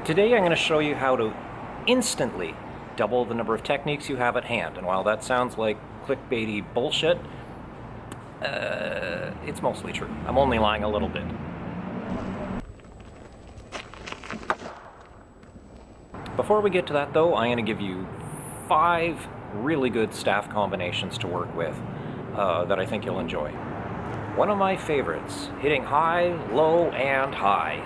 Today I'm going to show you how to instantly double the number of techniques you have at hand. And while that sounds like clickbaity bullshit, it's mostly true. I'm only lying a little bit. Before we get to that though, I'm going to give you 5 really good staff combinations to work with that I think you'll enjoy. One of my favorites, hitting high, low, and high.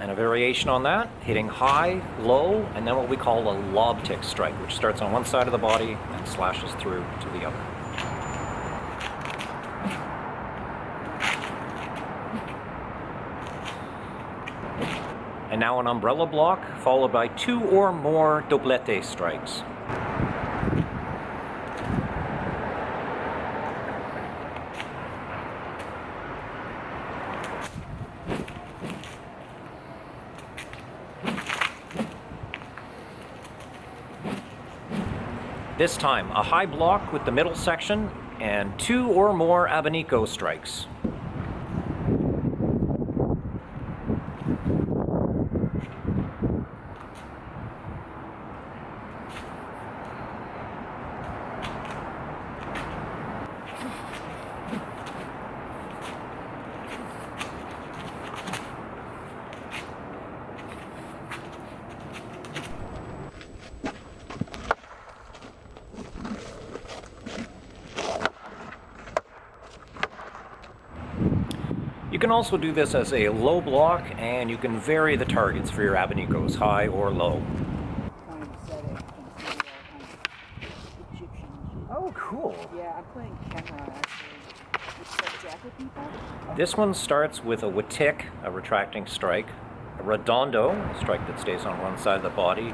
And a variation on that, hitting high, low, and then what we call a lob tick strike, which starts on one side of the body and slashes through to the other. And now an umbrella block, followed by 2 or more doblete strikes. This time, a high block with the middle section and 2 or more abanico strikes. You can also do this as a low block, and you can vary the targets for your abanicos, high or low. Oh, cool. Yeah, I'm playing camera actually. It's like jacket people. This one starts with a watik, a retracting strike, a redondo, a strike that stays on one side of the body,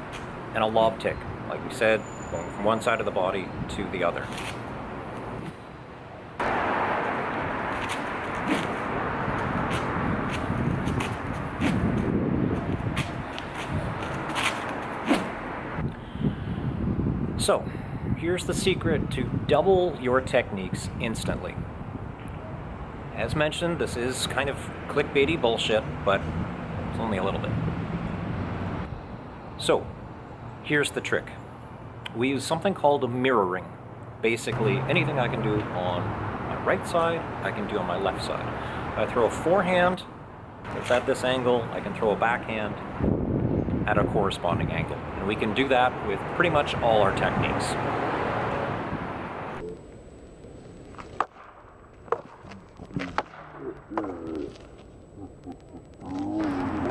and a lob tick, like we said, going from one side of the body to the other. So, here's the secret to double your techniques instantly. As mentioned, this is kind of clickbaity bullshit, but it's only a little bit. So, here's the trick. We use something called a mirroring. Basically, anything I can do on my right side, I can do on my left side. If I throw a forehand that's at this angle, I can throw a backhand at a corresponding angle. And we can do that with pretty much all our techniques.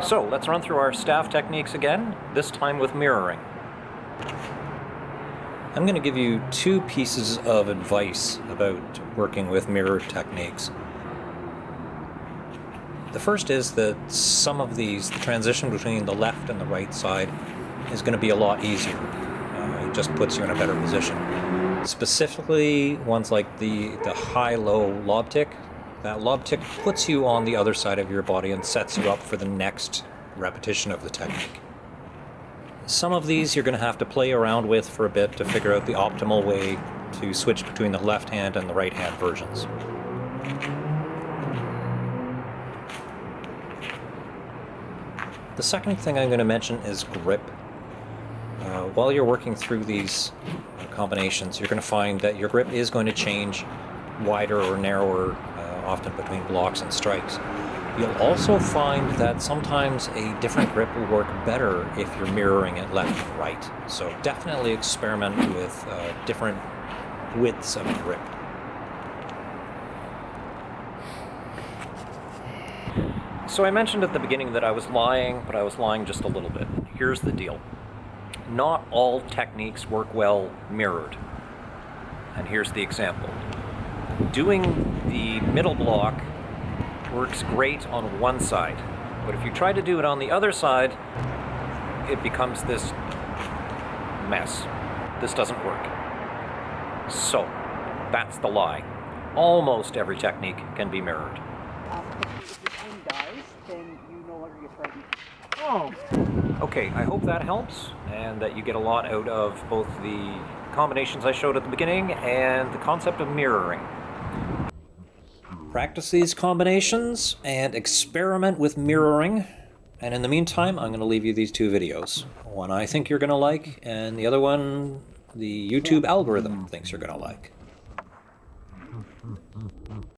So let's run through our staff techniques again, this time with mirroring. I'm going to give you 2 pieces of advice about working with mirror techniques. The first is that some of these, the transition between the left and the right side, is going to be a lot easier. It just puts you in a better position. Specifically, ones like the high-low lob tick. That lob tick puts you on the other side of your body and sets you up for the next repetition of the technique. Some of these you're going to have to play around with for a bit to figure out the optimal way to switch between the left hand and the right hand versions. The second thing I'm going to mention is grip. While you're working through these combinations, you're going to find that your grip is going to change wider or narrower, often between blocks and strikes. You'll also find that sometimes a different grip will work better if you're mirroring it left and right. So definitely experiment with different widths of grip. So I mentioned at the beginning that I was lying, but I was lying just a little bit. Here's the deal. Not all techniques work well mirrored. And here's the example. Doing the middle block works great on one side, but if you try to do it on the other side, it becomes this mess. This doesn't work. So, that's the lie. Almost every technique can be mirrored. If your team dies, then you no longer get frightened. Oh. Okay, I hope that helps and that you get a lot out of both the combinations I showed at the beginning and the concept of mirroring. Practice these combinations and experiment with mirroring. And in the meantime, I'm going to leave you these two videos. One I think you're going to like, and the other one the YouTube algorithm thinks you're going to like.